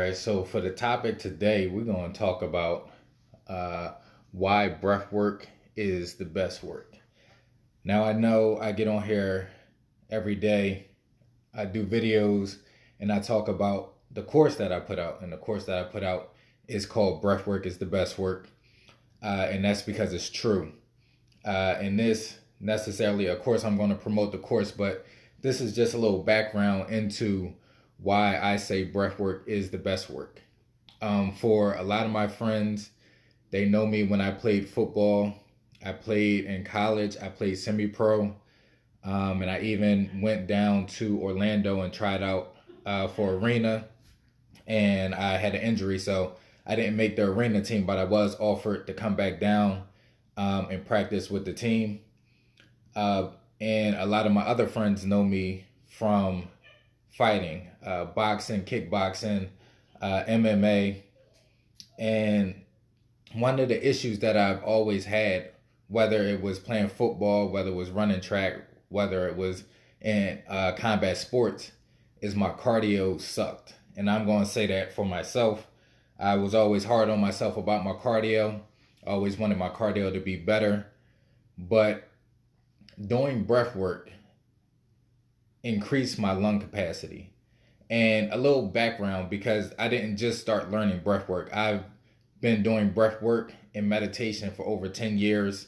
right, so for the topic today, we're going to talk about uh, why breath work is the best work. Now, I know I get on here every day, I do videos, and I talk about the course that I put out. And the course that I put out is called Breath Work is the Best Work. And that's because it's true. And this necessarily, of course, I'm going to promote the course, but this is just a little background into why I say breath work is the best work. For a lot of my friends, they know me when I played football. I played in college. I played semi-pro, and I even went down to Orlando and tried out for arena. And I had an injury, so I didn't make the arena team, but I was offered to come back down and practice with the team. Uh, and a lot of my other friends know me from fighting, boxing, kickboxing, MMA. And one of the issues that I've always had, whether it was playing football, whether it was running track, whether it was in combat sports, is my cardio sucked. And I'm going to say that for myself. I was always hard on myself about my cardio. I always wanted my cardio to be better. But doing breath work increased my lung capacity. And a little background, because I didn't just start learning breath work. I've been doing breath work and meditation for over 10 years.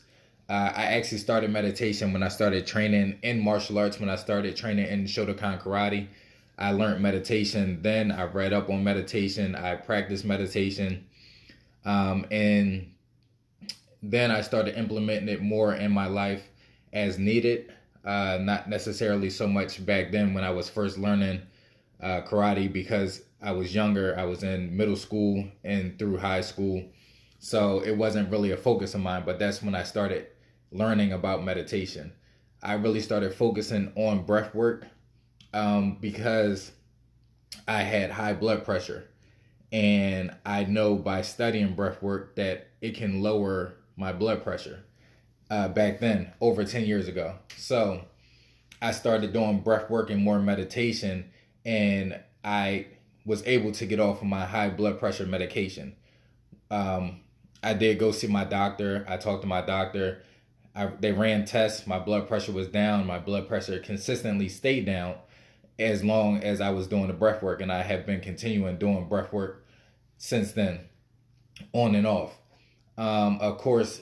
I actually started meditation when I started training in martial arts, when I started training in Shotokan Karate. I learned meditation then. I read up on meditation. I practiced meditation. And then I started implementing it more in my life as needed. Not necessarily so much back then when I was first learning karate, because I was younger. I was in middle school and through high school. So it wasn't really a focus of mine, but that's when I started learning about meditation. I really started focusing on breath work because I had high blood pressure. And I know by studying breath work that it can lower my blood pressure back then, over 10 years ago. So I started doing breath work and more meditation, and I was able to get off of my high blood pressure medication. I did go see my doctor. I talked to my doctor. They ran tests. My blood pressure was down. My blood pressure consistently stayed down as long as I was doing the breath work, and I have been continuing doing breath work since then, on and off. Of course,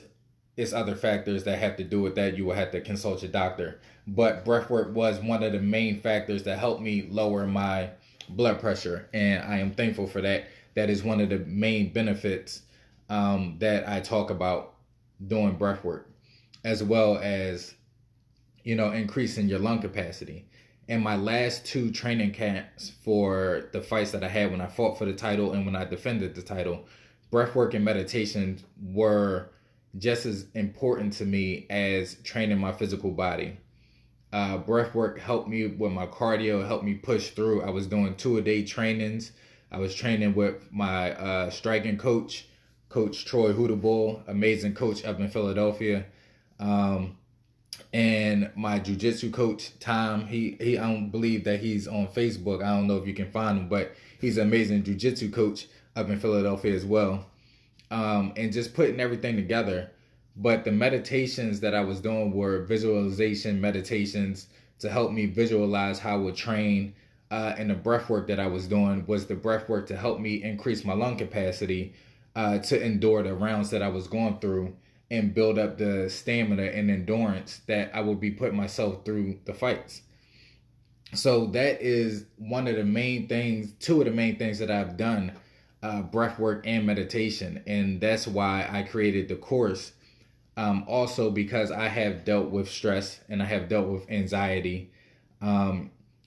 it's other factors that have to do with that. You will have to consult your doctor. But breath work was one of the main factors that helped me lower my blood pressure, and I am thankful for that. That is one of the main benefits that I talk about doing breath work, as well as, increasing your lung capacity. In my last two training camps for the fights that I had when I fought for the title and when I defended the title, breathwork and meditation were just as important to me as training my physical body. Breathwork helped me with my cardio, helped me push through. I was doing 2-a-day trainings. I was training with my striking coach, Coach Troy Hoodabull, amazing coach up in Philadelphia. And my jiu-jitsu coach, Tom, he I don't believe that he's on Facebook. I don't know if you can find him, but he's an amazing jiu-jitsu coach up in Philadelphia as well. And just putting everything together. But the meditations that I was doing were visualization meditations to help me visualize how I would train. And the breath work that I was doing was the breath work to help me increase my lung capacity to endure the rounds that I was going through and build up the stamina and endurance that I would be putting myself through the fights. So that is one of the main things, two of the main things that I've done, breath work and meditation. And that's why I created the course. Also because I have dealt with stress and I have dealt with anxiety.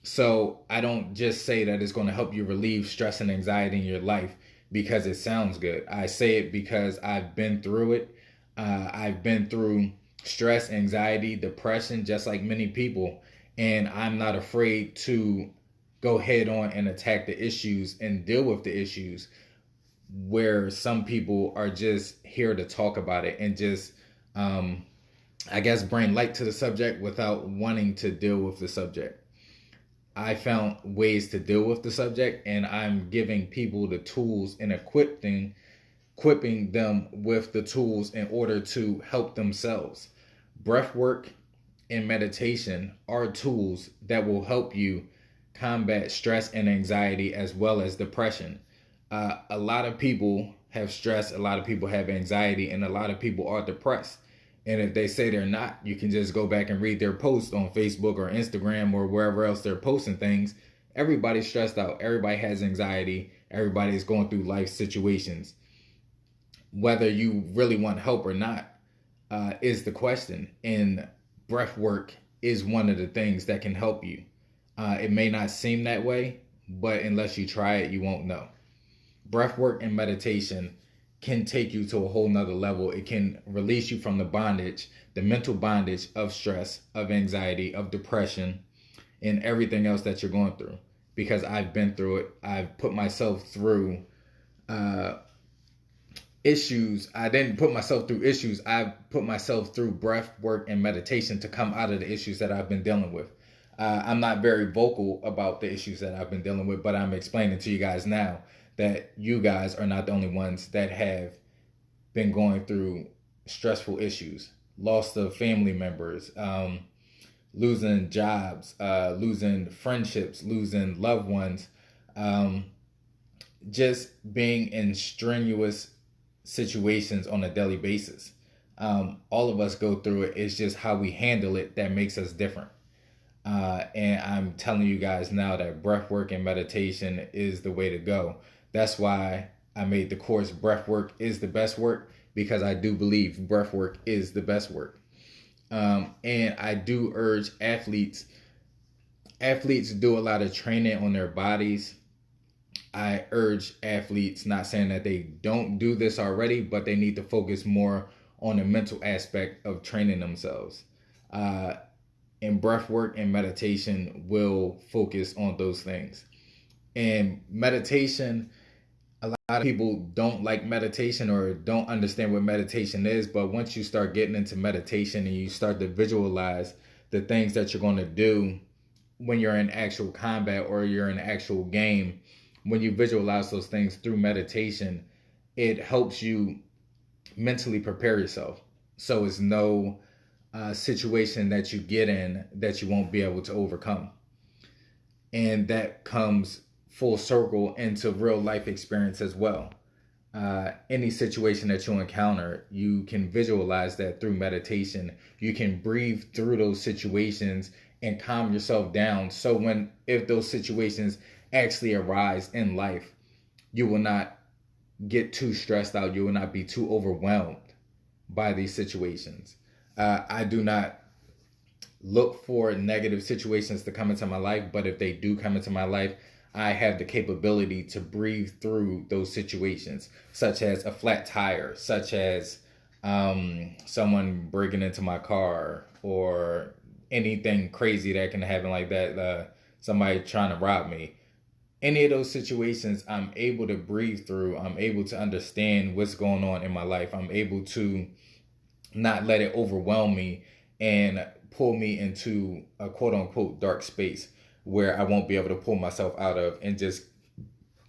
So I don't just say that it's going to help you relieve stress and anxiety in your life because it sounds good. I say it because I've been through it. I've been through stress, anxiety, depression, just like many people. And I'm not afraid to go head on and attack the issues and deal with the issues, where some people are just here to talk about it and just, I guess, bring light to the subject without wanting to deal with the subject. I found ways to deal with the subject, and I'm giving people the tools and equipping them with the tools in order to help themselves. Breath work and meditation are tools that will help you combat stress and anxiety as well as depression. A lot of people have stress, a lot of people have anxiety, and a lot of people are depressed. And if they say they're not, you can just go back and read their posts on Facebook or Instagram or wherever else they're posting things. Everybody's stressed out. Everybody has anxiety. Everybody's going through life situations. Whether you really want help or not is the question. And breath work is one of the things that can help you. It may not seem that way, but unless you try it, you won't know. Breath work and meditation can take you to a whole nother level. It can release you from the bondage, the mental bondage of stress, of anxiety, of depression, and everything else that you're going through. Because I've been through it. I've put myself through issues. I didn't put myself through issues. I put myself through breath work and meditation to come out of the issues that I've been dealing with. I'm not very vocal about the issues that I've been dealing with, but I'm explaining to you guys now that you guys are not the only ones that have been going through stressful issues, loss of family members, losing jobs, losing friendships, losing loved ones, just being in strenuous situations on a daily basis. All of us go through it. It's just how we handle it that makes us different. And I'm telling you guys now that breath work and meditation is the way to go. That's why I made the course Breath Work is the Best Work, because I do believe breath work is the best work. And I do urge athletes do a lot of training on their bodies. I urge athletes, not saying that they don't do this already, but they need to focus more on the mental aspect of training themselves. And breath work and meditation will focus on those things. And meditation, a lot of people don't like meditation or don't understand what meditation is, but once you start getting into meditation and you start to visualize the things that you're going to do when you're in actual combat or you're in actual game, when you visualize those things through meditation, it helps you mentally prepare yourself. So it's no situation that you get in that you won't be able to overcome. And that comes full circle into real life experience as well. Any situation that you encounter, you can visualize that through meditation. You can breathe through those situations and calm yourself down. So if those situations actually arise in life, you will not get too stressed out. You will not be too overwhelmed by these situations. I do not look for negative situations to come into my life, but if they do come into my life, I have the capability to breathe through those situations, such as a flat tire, such as someone breaking into my car, or anything crazy that can happen like that, somebody trying to rob me. Any of those situations, I'm able to breathe through. I'm able to understand what's going on in my life. I'm able to not let it overwhelm me and pull me into a quote unquote dark space where I won't be able to pull myself out of and just,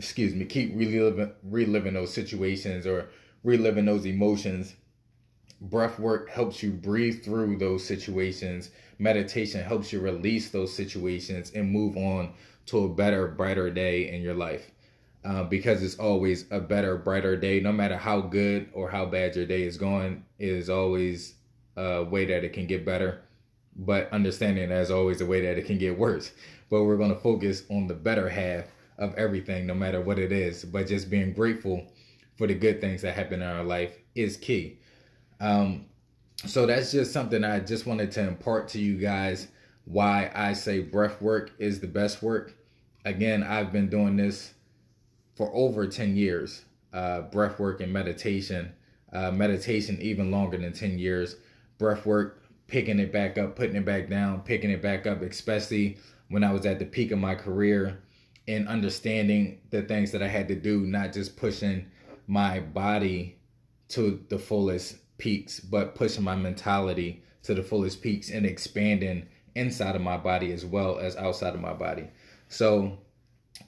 keep reliving those situations or reliving those emotions. Breath work helps you breathe through those situations. Meditation helps you release those situations and move on to a better, brighter day in your life. Because it's always a better, brighter day. No matter how good or how bad your day is going, it is always a way that it can get better. But understanding there's always a way that it can get worse. But we're going to focus on the better half of everything, no matter what it is. But just being grateful for the good things that happen in our life is key. So that's just something I just wanted to impart to you guys, why I say breath work is the best work. Again, I've been doing this for over 10 years, breath work and meditation, meditation even longer than 10 years, breath work, picking it back up, putting it back down, picking it back up, especially when I was at the peak of my career and understanding the things that I had to do, not just pushing my body to the fullest peaks, but pushing my mentality to the fullest peaks and expanding inside of my body as well as outside of my body. So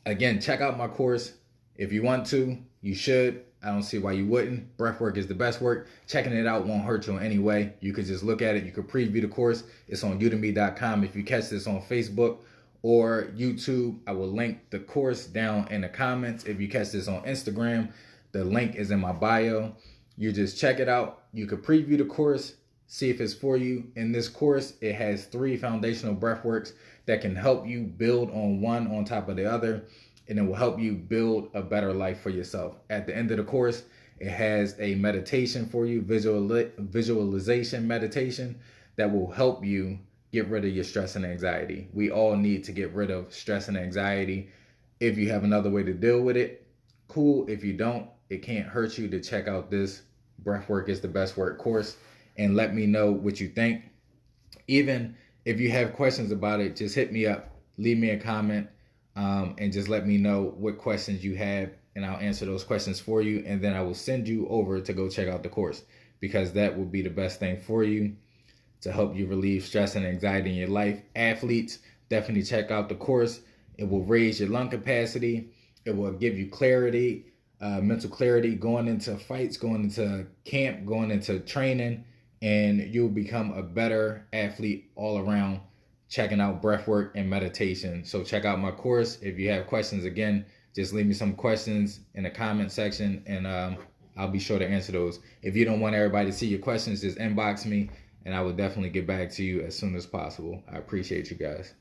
again, check out my course. If you want to, you should. I don't see why you wouldn't. Breathwork is the best work. Checking it out won't hurt you in any way. You could just look at it. You could preview the course. It's on udemy.com. If you catch this on Facebook or YouTube, I will link the course down in the comments. If you catch this on Instagram, the link is in my bio. You just check it out. You could preview the course, see if it's for you. In this course, it has 3 foundational breathworks that can help you build on one on top of the other, and it will help you build a better life for yourself. At the end of the course, it has a meditation for you, visualization meditation that will help you get rid of your stress and anxiety. We all need to get rid of stress and anxiety. If you have another way to deal with it, cool. If you don't, it can't hurt you to check out this Breathwork is the Best Work course and let me know what you think. Even if you have questions about it, just hit me up, leave me a comment, and just let me know what questions you have, and I'll answer those questions for you. And then I will send you over to go check out the course, because that will be the best thing for you to help you relieve stress and anxiety in your life. Athletes, definitely check out the course. It will raise your lung capacity. It will give you clarity, mental clarity going into fights, going into camp, going into training, and you'll become a better athlete all around checking out breathwork and meditation. So check out my course. If you have questions, again, just leave me some questions in the comment section, and I'll be sure to answer those. If you don't want everybody to see your questions, just inbox me, and I will definitely get back to you as soon as possible. I appreciate you guys.